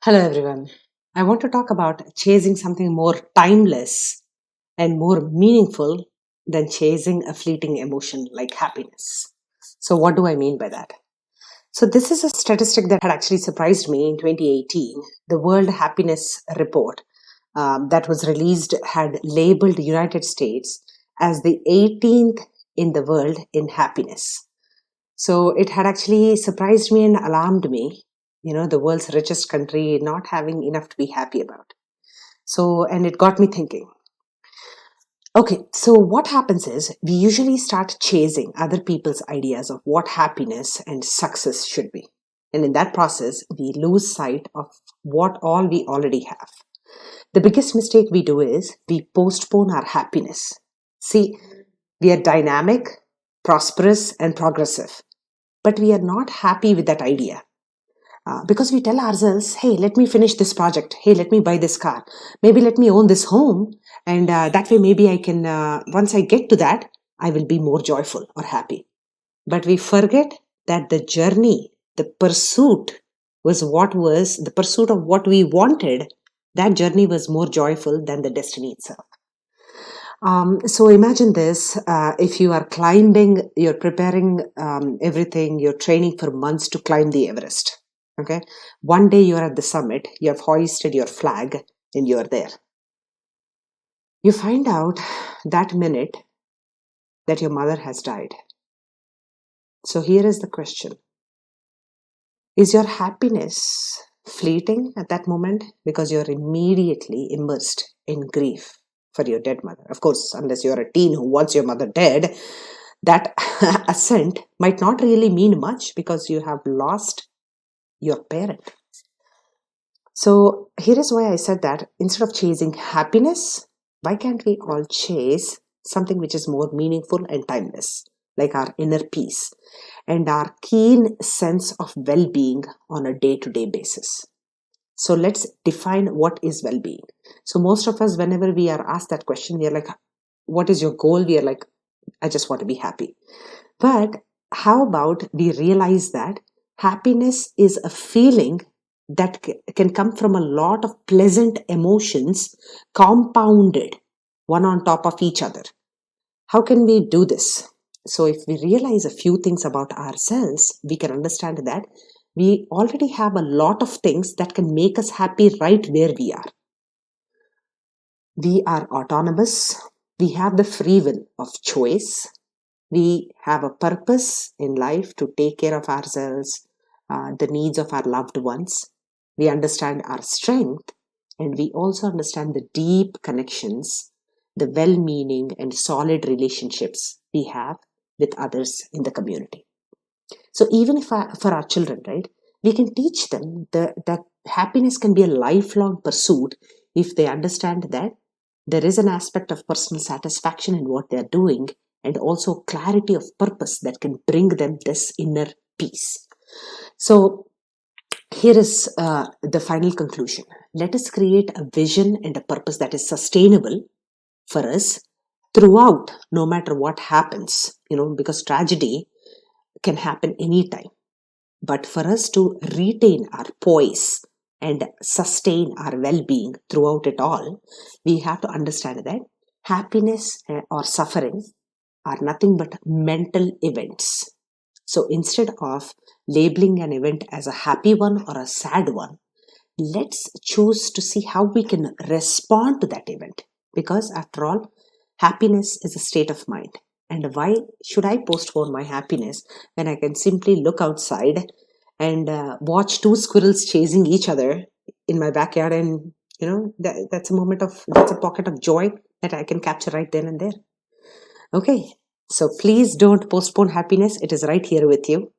Hello, everyone. I want to talk about chasing something more timeless and more meaningful than chasing a fleeting emotion like happiness. So, what do I mean by that? So, this is a statistic that had actually surprised me in 2018. The World Happiness Report that was released had labeled United States as the 18th in the world in happiness. So it had actually surprised me and alarmed me, the world's richest country not having enough to be happy about. So, and it got me thinking. Okay, so what happens is we usually start chasing other people's ideas of what happiness and success should be. And in that process, we lose sight of what all we already have. The biggest mistake we do is we postpone our happiness. See, we are dynamic, prosperous, and progressive, but we are not happy with that idea. Because we tell ourselves, hey, let me finish this project. Hey, let me buy this car. Maybe let me own this home. And that way, maybe I can, once I get to that, I will be more joyful or happy. But we forget that the journey, the pursuit was the pursuit of what we wanted. That journey was more joyful than the destiny itself. So imagine this, if you are climbing, you're preparing everything, you're training for months to climb the Everest. Okay. One day you're at the summit, you have hoisted your flag and you're there. You find out that minute that your mother has died. So here is the question. Is your happiness fleeting at that moment because you're immediately immersed in grief for your dead mother? Of course, unless you're a teen who wants your mother dead, that ascent might not really mean much because you have lost your parent. So here is why I said that instead of chasing happiness, why can't we all chase something which is more meaningful and timeless, like our inner peace and our keen sense of well-being on a day-to-day basis? So let's define what is well-being. So most of us, whenever we are asked that question, we are like, what is your goal? We are like, I just want to be happy. But how about we realize that happiness is a feeling that can come from a lot of pleasant emotions compounded one on top of each other. How can we do this? So if we realize a few things about ourselves, we can understand that we already have a lot of things that can make us happy right where we are. We are autonomous. We have the free will of choice. We have a purpose in life to take care of ourselves, the needs of our loved ones. We understand our strength, and we also understand the deep connections, the well-meaning and solid relationships we have with others in the community. So even if for our children, right, we can teach them that happiness can be a lifelong pursuit if they understand that there is an aspect of personal satisfaction in what they're doing and also clarity of purpose that can bring them this inner peace. So here is the final conclusion. Let us create a vision and a purpose that is sustainable for us throughout, no matter what happens, because tragedy can happen anytime. But for us to retain our poise and sustain our well-being throughout it all, we have to understand that happiness or suffering are nothing but mental events. So instead of labeling an event as a happy one or a sad one, let's choose to see how we can respond to that event. Because after all, happiness is a state of mind. And why should I postpone my happiness when I can simply look outside and watch two squirrels chasing each other in my backyard? And, that's a pocket of joy that I can capture right then and there. Okay, so please don't postpone happiness. It is right here with you.